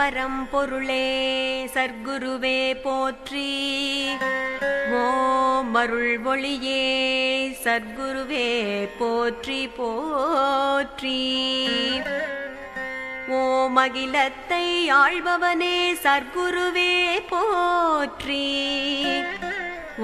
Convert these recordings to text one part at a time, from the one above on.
பரம்பொருளே சர்க்குருவே போற்றி. ஓம் அருள் ஒளியே சர்க்குருவே போற்றி போற்றி. ஓம் அகிலத்தை ஆள்பவனே சர்க்குருவே போற்றி.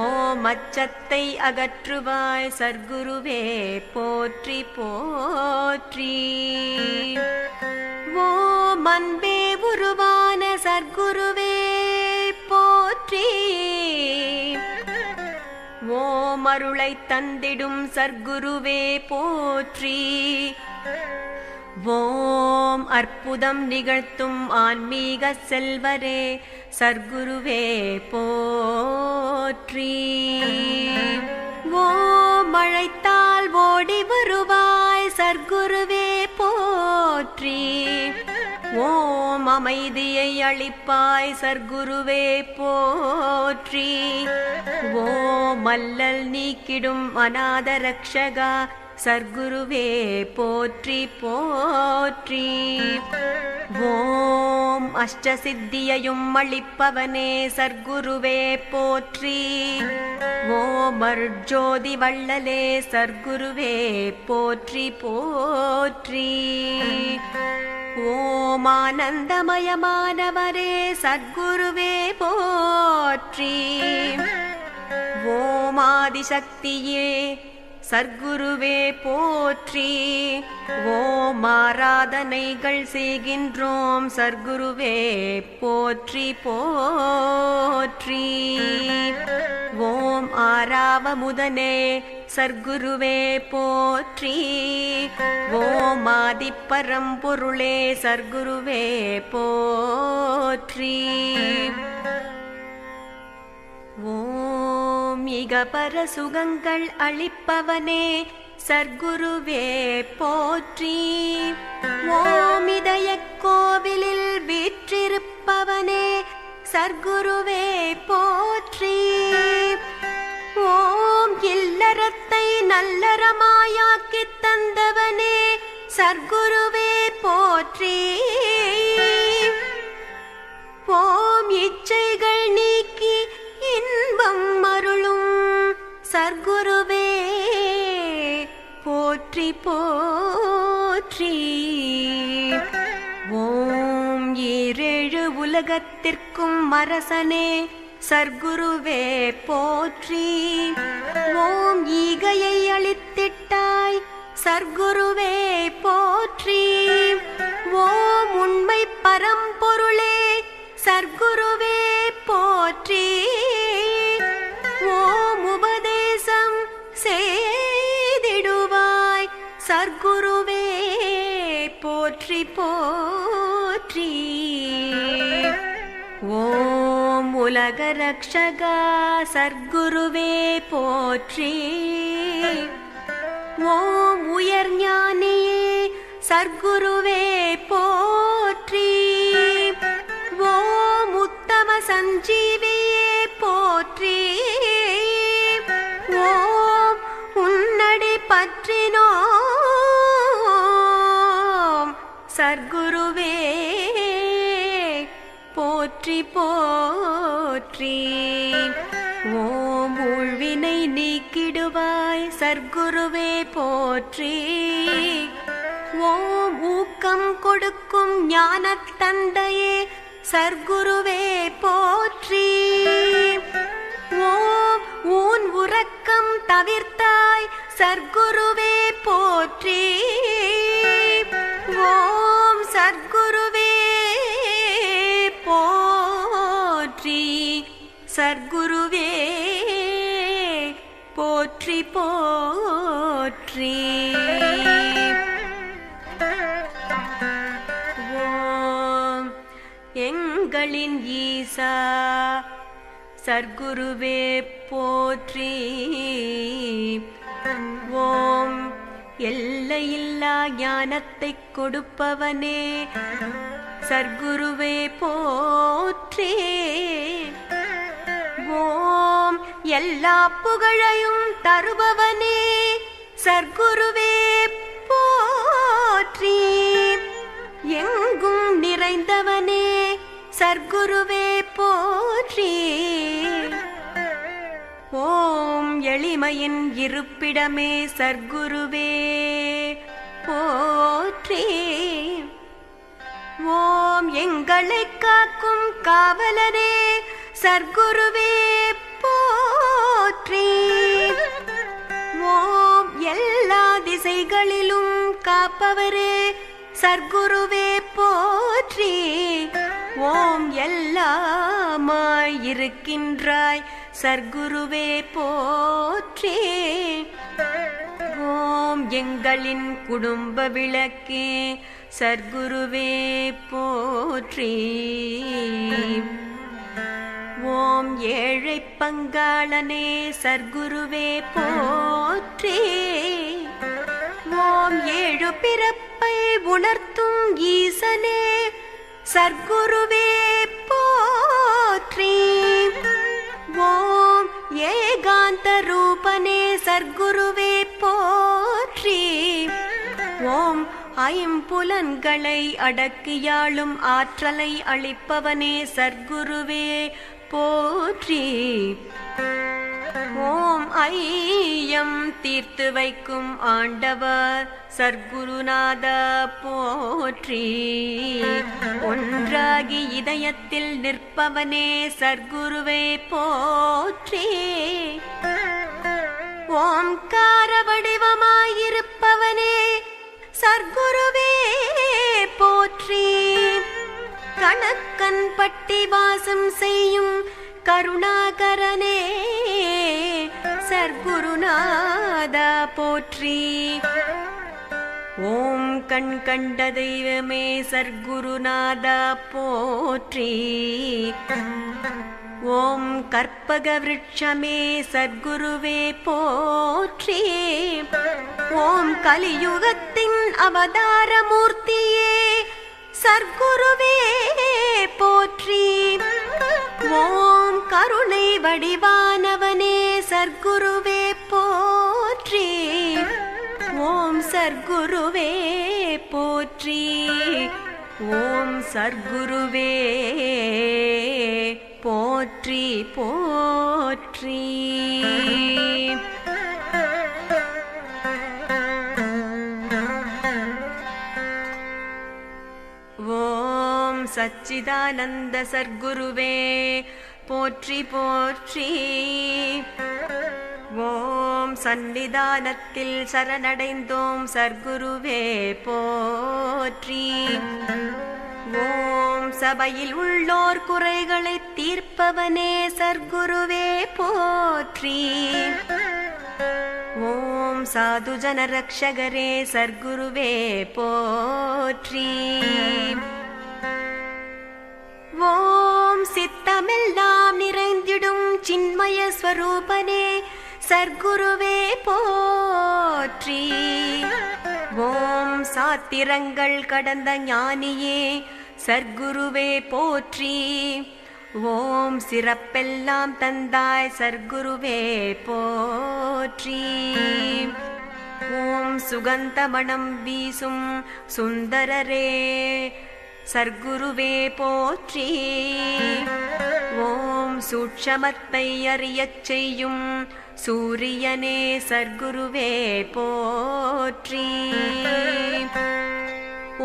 ஓம் அச்சத்தை அகற்றுவாய் சர்க்குருவே போற்றி போற்றி. ஓம் அன்பே உருவான சர்க்குருவே போற்றி. ஓம் அருளை தந்திடும் சர்க்குருவே போற்றி. ஓம் அற்புதம் நிகழ்த்தும் ஆன்மீக செல்வரே சர்க்குருவே போற்றி. ஓம் அழைத்தால் ஓடி வருவாய் சர்க்குருவே போற்றி. ஓம் அமைதியை அளிப்பாய் சர்க்குருவே போற்றி. ஓம் அல்லல் நீக்கிடும் அநாத ரக்ஷகா சர்க்குருவே போற்றி போற்றி. ஓம் அஷ்டசித்தியையும் அளிப்பவனே சர்க்குருவே போற்றி. ஓம் அருட்ஜோதி வள்ளலே சர்க்குருவே போற்றி போற்றி. ஓம் ஆனந்தமயமானவரே சர்க்குருவே போற்றி. ஓம் ஆதிசக்தியே சர்க்குருவே போற்றி. ஓம் ஆராதனைகள் செய்கின்றோம் சர்க்குருவே போற்றி போற்றி. ஓம் ஆராவமுதனே சர்க்குருவே போற்றி. ஓம் ஆதிப்பரம்பொருளே சர்க்குருவே போற்றி. ஓம் இகபர சுகங்கள் அளிப்பவனே சர்க்குருவே போற்றி. ஓம் இதய கோவிலில் வீற்றிருப்பவனே சர்க்குருவே போற்றி. ஓம் இல்லறத்தை நல்லறமாயாக்கி தந்தவனே சர்க்குருவே போற்றி. ஓம் இச்சைகள் நீக்கி இன்பம் அருளும் சர்க்குருவே போற்றி போற்றி. ஓம் ஈரேழு உலகத்திற்கும் அரசனே சர்க்குருவே போற்றி. ஓம் ஈகையை அளித்திட்டாய் சர்க்குருவே போற்றி. ஓம் உண்மை பரம்பொருளே சர்க்குருவே போற்றி. ஓம் உபதேசம் செய்திடுவாய் சர்க்குருவே போற்றி போற்றி. ஓம் உலக ரக்ஷகா சர்க்குருவே போற்றி. ஓம் உயர் ஞானியே சர்க்குருவே போற்றி. ஓம் உத்தம சஞ்சீவியே போற்றி. ஓம் உன்னடி பற்றினோம் சர்க்குருவே போற்றி போற்றி. ஓம் ஊழ்வினை நீக்கிடுவாய் சர்க்குருவே போற்றி. ஓம் ஊக்கம் கொடுக்கும் ஞானத் தந்தையே சர்க்குருவே போற்றி. ஓம் ஊன் உறக்கம் தவிர்த்தாய் சர்க்குருவே போற்றி. ஓம் சர்க்குருவே போற்றி. சர்க்குருவே போற்றி போற்றி. ஓம் எங்களின் ஈசா சர்க்குருவே போற்றி. ஓம் எல்லையில்லா ஞானத்தை கொடுப்பவனே சர்க்குருவே போற்றி. ஓம் எல்லா புகழையும் தருபவனே சர்க்குருவே போற்றி. எங்கும் நிறைந்தவனே சர்க்குருவே போற்றி. ஓம் எளிமையின் இருப்பிடமே சர்க்குருவே போற்றி. ஓம் எங்களை காக்கும் காவலனே சர்க்குருவே போற்றி. ஓம் எல்லா திசைகளிலும் காப்பவரே சர்க்குருவே போற்றி. ஓம் எல்லாமாய் இருக்கின்றாய் சர்க்குருவே போற்றி. ஓம் எங்களின் குடும்ப விளக்கே சர்க்குருவே போற்றி. ஓம் ஏழை பங்காளனே சர்க்குருவே போற்றி. ஓம் ஏழு பிறப்பை உணர்த்தும் ஈசனே சர்க்குருவே போற்றி. ஓம் ஏகாந்த ரூபனே சர்க்குருவே போற்றி. ஓம் ஐம்புலன்களை அடக்கியாளும் ஆற்றலை அளிப்பவனே சர்க்குருவே போற்றி. ஓம் ஐயம் தீர்த்து வைக்கும் ஆண்டவர் சர்க்குருநாத போற்றி. ஒன்றாகி இதயத்தில் நிற்பவனே சர்க்குருவே போற்றி. ஓம்கார வடிவமாயிருப்பவனே சர்க்குருவே போற்றி. கணக்கன் பட்டி வாசம் செய்யும் கருணாகரனே சர்க்குருநாதா போற்றி. ஓம் கண் கண்ட தெய்வமே சர்க்குருநாதா போற்றி. ஓம் கற்பக விருட்சமே சர்க்குருவே போற்றி. ஓம் கலியுகத்தின் அவதார மூர்த்தியே சர்க்குருவே போற்றி. ஓம் கருணை வடிவானவனே சர்க்குருவே போற்றி. ஓம் சர்க்குருவே போற்றி. ஓம் சர்க்குருவே போற்றி போற்றி. ஓம் சச்சிதானந்த சர்க்குருவே போற்றி போற்றி. ஓம் சந்நிதானத்தில் சரணடைந்தோம் சர்க்குருவே போற்றி. ஓம் சபையில் உள்ளோர் குறைகளை தீர்ப்பவனே சர்க்குருவே போற்றி. ஓம் சாதுஜன ரக்ஷகரே சர்க்குருவே போற்றி. ஓம் சித்தமெல்லாம் நிறைந்திடும் சின்மய ஸ்வரூபனே சர்க்குருவே போற்றி. ஓம் சாத்திரங்கள் கடந்த ஞானியே சர்க்குருவே போற்றி. ஓம் சிறப்பெல்லாம் தந்தாய் சர்க்குருவே போற்றி. ஓம் சுகந்த மணம் வீசும் சுந்தரரே சர்க்குருவே போற்றி. ஓம் சூட்சமத்தை அறியச் செய்யும் சூரியனே சர்க்குருவே போற்றி.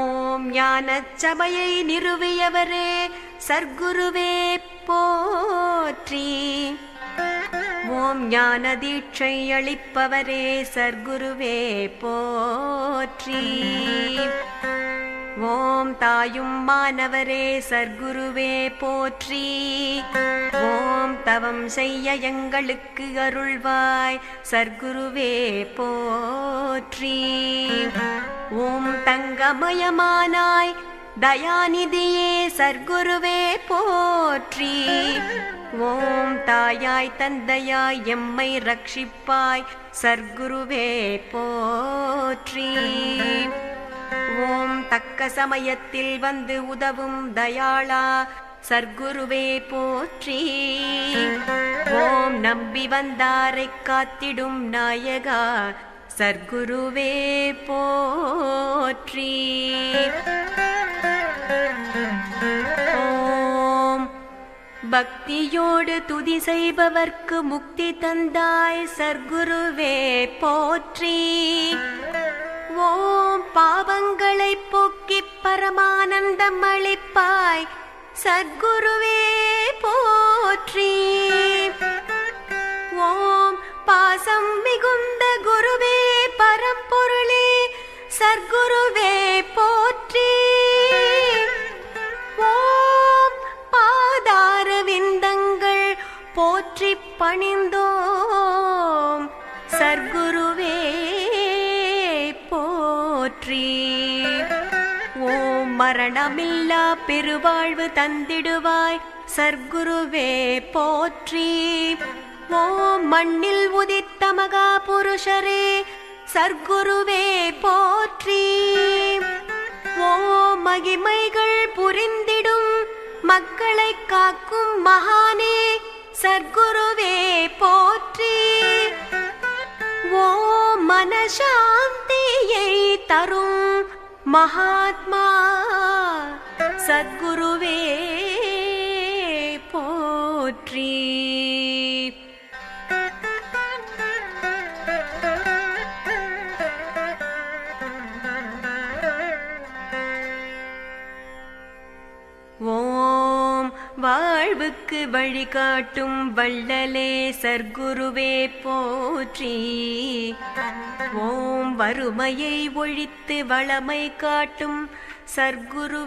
ஓம் ஞானச் சபையை நிறுவியவரே சர்க்குருவே போற்றி. ஓம் ஞான தீட்சை அளிப்பவரே சர்க்குருவே போற்றி. ஓம் தாயும் மானவரே சர்க்குருவே போற்றி. ஓம் தவம் செய்ய எங்களுக்கு அருள்வாய் சர்க்குருவே போற்றி. ஓம் தங்கமயமானாய் தயாநிதியே சர்க்குருவே போற்றி. ஓம் தாயாய் தந்தையாய் எம்மை ரட்சிப்பாய் சர்க்குருவே போற்றி. ஓம் தக்க சமயத்தில் வந்து உதவும் தயாளா சர்க்குருவே போற்றி. ஓம் நம்பி வந்தாரை காத்திடும் நாயகா சர்க்குருவே போற்றி. ஓம் பக்தியோடு துதி செய்பவர்க்கு முக்தி தந்தாய் சர்க்குருவே போற்றி. ஓம் பாவங்களை போக்கிப் பரமானந்தம் அளிப்பாய் சர்க்குருவே போற்றி. ஓம் பாசம் மிகுந்த குருவே பரம்பொருளே சர்க்குருவே போற்றி. ஓம் பாதார விந்தங்கள் போற்றி பணிந்தோம் சர்க்குருவே போற்றி. ஓம் மரணமில்லா பெருவாழ்வு தந்திடுவாய் சர்க்குருவே போற்றி. ஓம் மண்ணில் உதித்த மகா புருஷரே சர்க்குருவே போற்றி. ஓம் மகிமைகள் புரிந்திடும் மக்களை காக்கும் மகானே சர்க்குருவே போற்றி. ஓம் மனசாந்தியை தரும் மகாத்மா சத்குருவே போற்றி. ஓம் வாழ்வுக்கு வழிகாட்டும் வள்ளலே சர்க்குருவே போற்றி. ஓம் வறுமையை ஒழித்து வளமை காட்டும் சர்க்குருவே